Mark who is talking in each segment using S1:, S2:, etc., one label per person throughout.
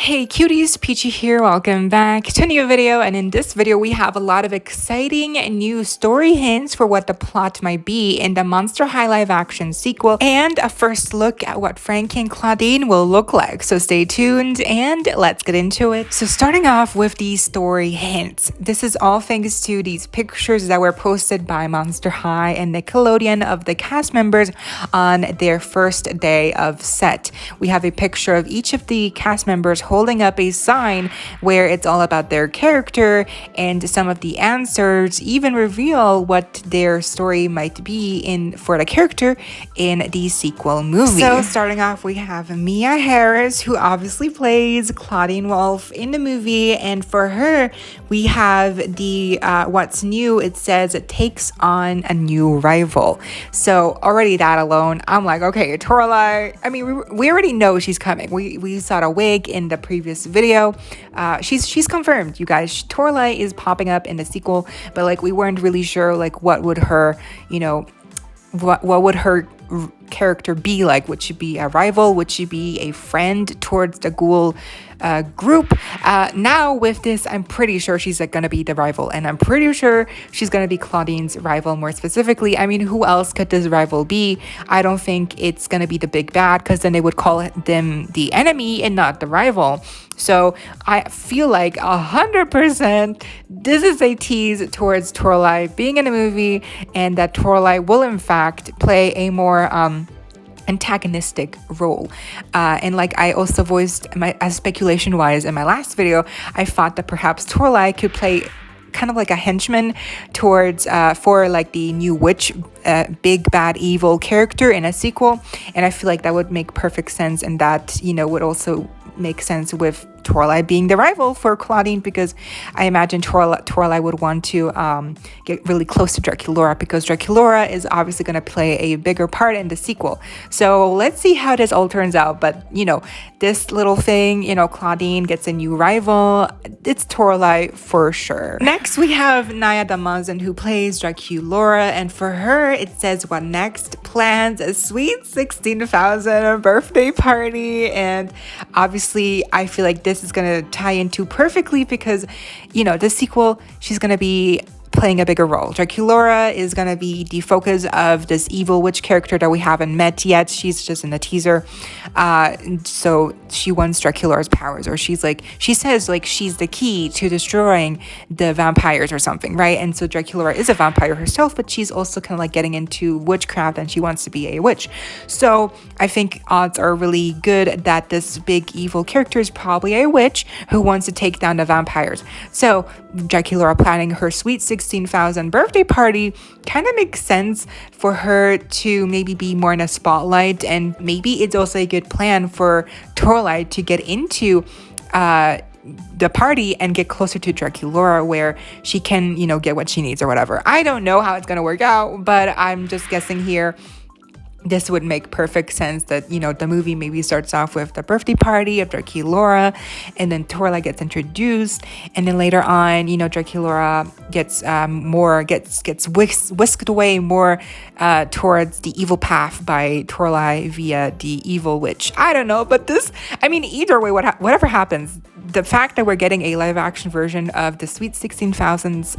S1: Hey cuties, Peachy here, welcome back to a new video, and in this video we have a lot of exciting new story hints for what the plot might be in the Monster High live action sequel, and a first look at what Frankie and Claudine will look like, so stay tuned and let's get into it. So starting off with these story hints, this is all thanks to these pictures that were posted by Monster High and Nickelodeon of the cast members on their first day of set. We have a picture of each of the cast members holding up a sign where it's all about their character, and some of the answers even reveal what their story might be for the character in the sequel movie. So starting off, we have Mia Harris, who obviously plays Claudine Wolf in the movie, and for her we have the what's new. It says it takes on a new rival. So already that alone, I'm like, okay, Toralei. I mean, we already know she's coming. We saw the wig in the previous video. She's confirmed, you guys. Toralei is popping up in the sequel, but like we weren't really sure like what would her, what would her character be like. Would she be a rival? Would she be a friend towards the ghoul group? Now with this, I'm pretty sure she's like gonna be the rival, and I'm pretty sure she's gonna be Claudine's rival more specifically. I mean, who else could this rival be? I don't think it's gonna be the big bad, because then they would call them the enemy and not the rival. So I feel like 100% this is a tease towards Toralei being in a movie, and that Toralei will in fact play a more antagonistic role. And like I also voiced as speculation wise in my last video, I thought that perhaps Toralei could play kind of like a henchman towards for like the new witch, big bad evil character in a sequel, and I feel like that would make perfect sense, and that would also make sense with Toralei being the rival for Claudine, because I imagine Toralei would want to get really close to Draculaura, because Draculaura is obviously going to play a bigger part in the sequel. So let's see how this all turns out. But this little thing, Claudine gets a new rival. It's Toralei for sure. Next we have Nia Damazan, who plays Draculaura, and for her it says what next plans a sweet 16,000 birthday party. And obviously I feel like this is going to tie into perfectly, because the sequel, she's going to be playing a bigger role. Draculaura is going to be the focus of this evil witch character that we haven't met yet. She's just in the teaser. So she wants Draculaura's powers, or she says she's the key to destroying the vampires or something, right? And so Draculaura is a vampire herself, but she's also kind of like getting into witchcraft, and she wants to be a witch. So I think odds are really good that this big evil character is probably a witch who wants to take down the vampires. So Draculaura planning her sweet 16,000 birthday party kind of makes sense for her to maybe be more in a spotlight, and maybe it's also a good plan for Toralei to get into the party and get closer to Draculaura, where she can get what she needs or whatever. I don't know how it's gonna work out, but I'm just guessing here. This would make perfect sense that, the movie maybe starts off with the birthday party of Draculaura, and then Toralei gets introduced, and then later on, Draculaura gets whisked away more towards the evil path by Toralei via the evil witch. I don't know, but either way, whatever happens, the fact that we're getting a live action version of the Sweet 16,000's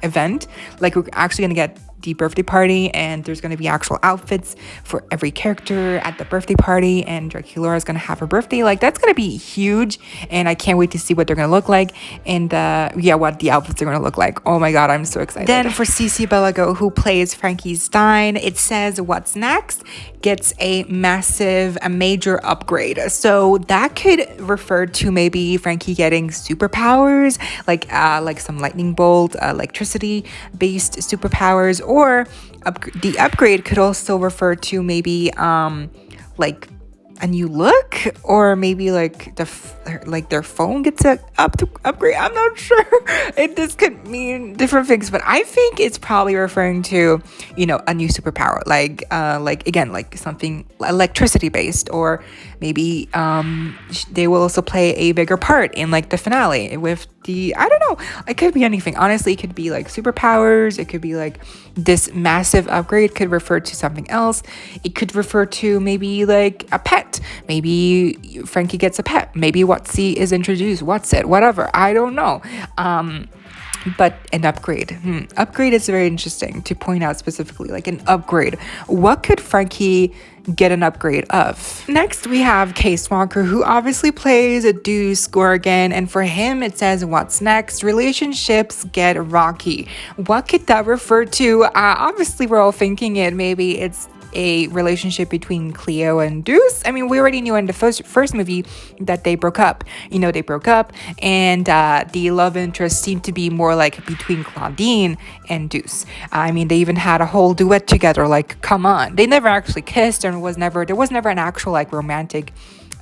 S1: event, like we're actually gonna get the birthday party, and there's going to be actual outfits for every character at the birthday party, and Draculaura is going to have her birthday. Like, that's going to be huge, and I can't wait to see what they're going to look like, and what the outfits are going to look like. Oh my god, I'm so excited. Then for Cici Belago, who plays Frankie Stein, it says what's next gets a major upgrade. So that could refer to maybe Frankie getting superpowers, like some lightning bolt, electricity based superpowers, or the upgrade could also refer to maybe like a new look, or maybe like their phone gets upgrade. I'm not sure. This could mean different things, but I think it's probably referring to a new superpower, like again, like something electricity based, or maybe they will also play a bigger part in like the finale with I don't know, it could be anything. Honestly, it could be like superpowers, it could be like this massive upgrade, could refer to something else. It could refer to maybe like a pet pet. Maybe Frankie gets a pet. Maybe Watsy is introduced. What's it? Whatever. I don't know. But an upgrade. Upgrade is very interesting to point out specifically, like an upgrade. What could Frankie get an upgrade of? Next, we have Case Walker, who obviously plays a Deuce Gorgon, and for him, it says, what's next? Relationships get rocky. What could that refer to? Obviously, we're all thinking it. Maybe it's a relationship between Cleo and Deuce. I mean, we already knew in the first movie that they broke up. They broke up, and the love interest seemed to be more like between Claudine and Deuce. I mean, they even had a whole duet together. Like, come on, they never actually kissed, and there was never an actual like romantic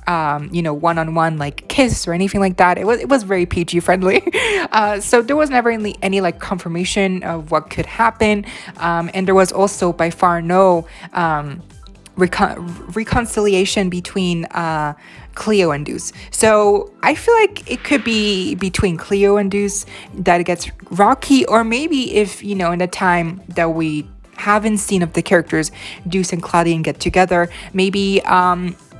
S1: one-on-one like kiss or anything like that. It was very PG friendly. So there was never any like confirmation of what could happen. And there was also by far no reconciliation between Cleo and Deuce. So I feel like it could be between Cleo and Deuce that it gets rocky, or maybe if, in the time that we haven't seen of the characters, Deuce and Claudine get together, maybe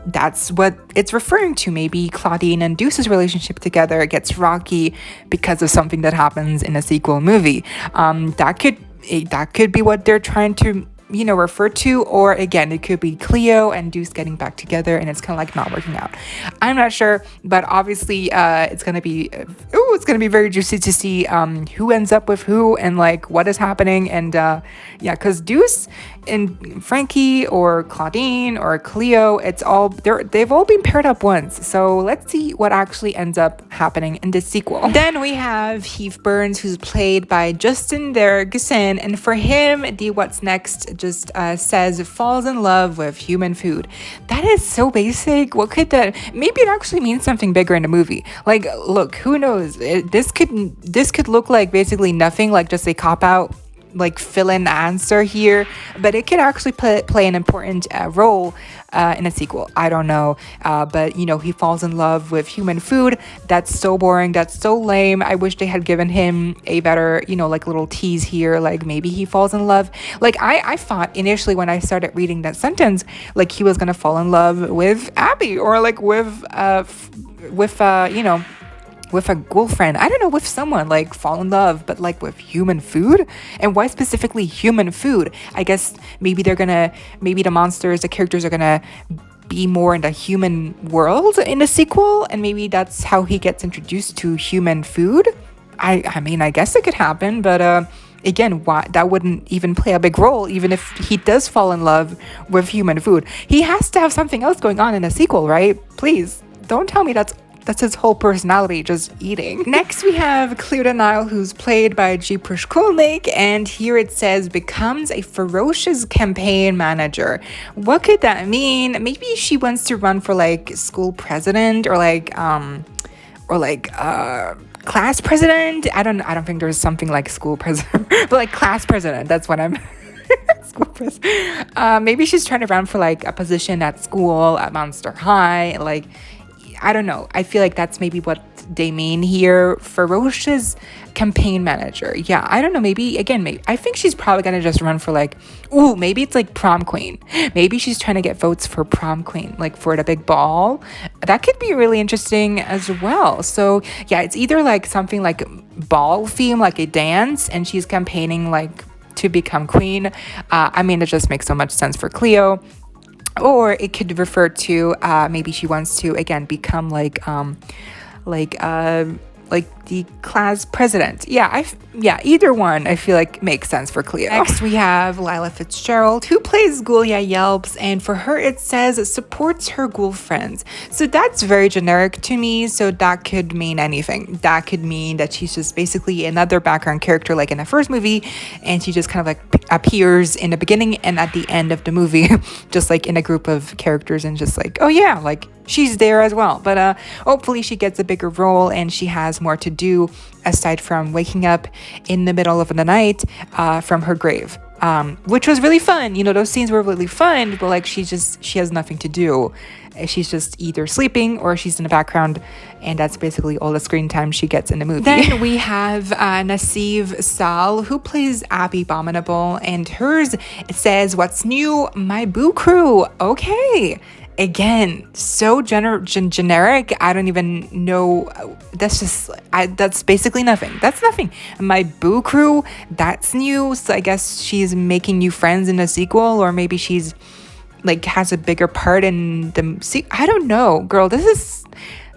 S1: that's what it's referring to. Maybe Claudine and Deuce's relationship together gets rocky because of something that happens in a sequel movie. That could be what they're trying to refer to, or again, it could be Cleo and Deuce getting back together and it's kind of like not working out. I'm not sure, but obviously it's gonna be very juicy to see who ends up with who and like what is happening. And because Deuce and Frankie or Claudine or Cleo, they've all been paired up once. So let's see what actually ends up happening in this sequel. Then we have Heath Burns, who's played by Justin Dergison, and for him, the what's next just says falls in love with human food. That is so basic. What could that? Maybe it actually means something bigger in the movie. Like, look, who knows? This could look like basically nothing, like just a cop out, like fill-in answer here, but it could actually play an important role in a sequel. I don't know, but he falls in love with human food. That's so boring. That's so lame. I wish they had given him a better, like little tease here, like maybe he falls in love. Like I thought initially when I started reading that sentence, like he was gonna fall in love with Abby, or like with a girlfriend, I don't know, with someone, like fall in love, but like with human food. And why specifically human food? I guess maybe the monsters, the characters are gonna be more in the human world in the sequel, and maybe that's how he gets introduced to human food. I mean, I guess it could happen, but again, why that wouldn't even play a big role. Even if he does fall in love with human food, he has to have something else going on in a sequel, right? Please don't tell me that's his whole personality, just eating. Next, we have Cleo DeNile, who's played by G. Prishkulnik, and here it says becomes a ferocious campaign manager. What could that mean? Maybe she wants to run for like school president, or class president. I don't think there's something like school president, but like class president. That's what I'm. School president. Maybe she's trying to run for like a position at school at Monster High, like. I don't know. I feel like that's maybe what they mean here. Ferocious campaign manager. Yeah, I don't know. Maybe I think she's probably gonna just run for like, maybe it's like prom queen. Maybe she's trying to get votes for prom queen, like for the big ball. That could be really interesting as well. So yeah, it's either like something like ball theme, like a dance, and she's campaigning like to become queen. I mean, it just makes so much sense for Cleo. Or it could refer to maybe she wants to again become like the class president. Yeah, either one I feel like makes sense for Cleo. Next, we have Lila Fitzgerald, who plays Ghoulia Yelps, and for her it says supports her ghoul friends. So that's very generic to me, so that could mean anything. That could mean that she's just basically another background character like in the first movie, and she just kind of like appears in the beginning and at the end of the movie, just like in a group of characters, and just like, oh yeah, like she's there as well. But hopefully she gets a bigger role and she has more to do aside from waking up in the middle of the night from her grave, which was really fun. Those scenes were really fun, but like she has nothing to do. She's just either sleeping or she's in the background, and that's basically all the screen time she gets in the movie. Then we have Nassif Saal, who plays Abby Abominable, and hers, it says, what's new? My boo crew. Okay. again, so generic. I don't even know. That's basically nothing. That's nothing. My Boo Crew, that's new. So I guess she's making new friends in a sequel, or maybe she's like has a bigger part in the I don't know, girl. This is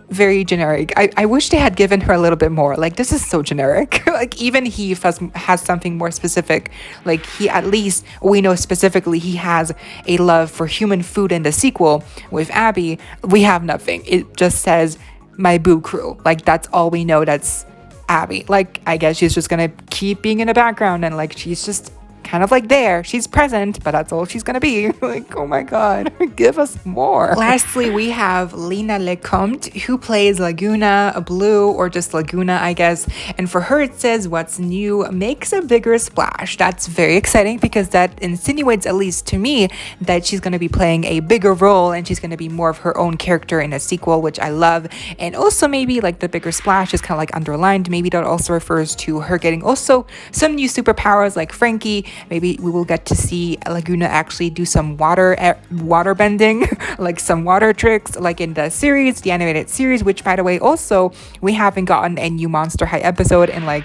S1: very generic. I wish they had given her a little bit more. Like, this is so generic. Like, even he has something more specific. Like, he, at least we know specifically he has a love for human food in the sequel. With Abby, we have nothing. It just says my Boo Crew. Like, that's all we know. That's Abby. Like, I guess she's just gonna keep being in the background, and like she's just kind of like there. She's present, but that's all she's gonna be. Like, oh my god, give us more. Lastly, we have Lena Lecomte, who plays Laguna Blue, or just Laguna, I guess. And for her, it says, what's new makes a bigger splash. That's very exciting because that insinuates, at least to me, that she's gonna be playing a bigger role and she's gonna be more of her own character in a sequel, which I love. And also maybe like the bigger splash is kind of like underlined. Maybe that also refers to her getting also some new superpowers like Frankie. Maybe we will get to see Laguna actually do some water bending, like some water tricks, like in the series, the animated series, which, by the way, also we haven't gotten a new Monster High episode in like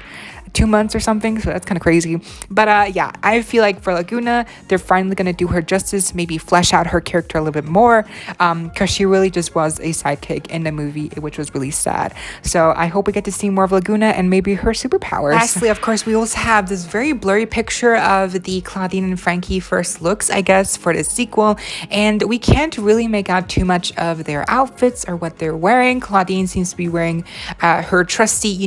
S1: 2 months or something, so that's kind of crazy. But yeah, I feel like for Laguna, they're finally gonna do her justice, maybe flesh out her character a little bit more, because she really just was a sidekick in the movie, which was really sad. So I hope we get to see more of Laguna and maybe her superpowers. Lastly, of course, we also have this very blurry picture of the Claudine and Frankie first looks, I guess, for the sequel, and we can't really make out too much of their outfits or what they're wearing. Claudine seems to be wearing her trusty,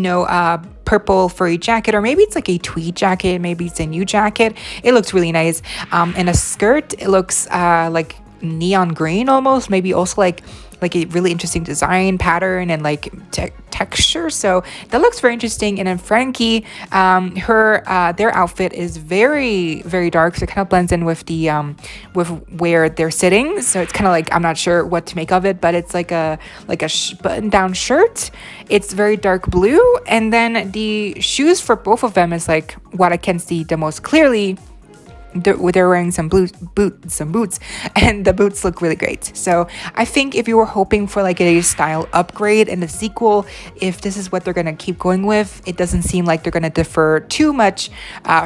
S1: purple furry jacket, or maybe it's like a tweed jacket, maybe it's a new jacket. It looks really nice. And a skirt, it looks like neon green almost, maybe also like a really interesting design pattern and like texture, so that looks very interesting. And then Frankie, their outfit is very, very dark, so it kind of blends in with the with where they're sitting, so it's kind of like, I'm not sure what to make of it, but it's like a button-down shirt. It's very dark blue, and then the shoes for both of them is like what I can see the most clearly. They're wearing some boots, and the boots look really great. So I think if you were hoping for like a style upgrade in the sequel, if this is what they're gonna keep going with, it doesn't seem like they're gonna differ too much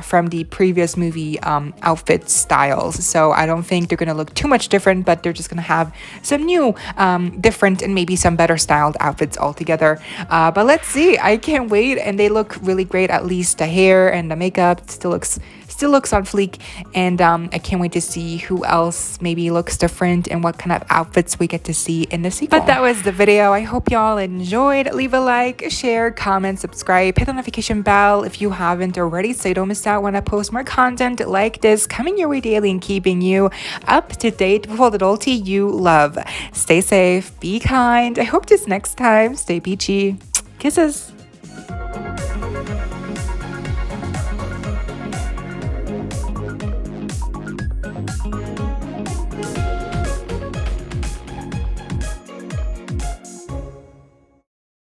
S1: from the previous movie outfit styles. So I don't think they're gonna look too much different, but they're just gonna have some new different and maybe some better styled outfits altogether. But let's see, I can't wait, and they look really great. At least the hair and the makeup still looks on fleek, and I can't wait to see who else maybe looks different and what kind of outfits we get to see in the sequel. But that was the video. I hope y'all enjoyed. Leave a like, share, comment, subscribe, hit the notification bell if you haven't already, so you don't miss out when I post more content like this coming your way daily and keeping you up to date with all the adulty you love. Stay safe, be kind. I hope this next time. Stay peachy. Kisses.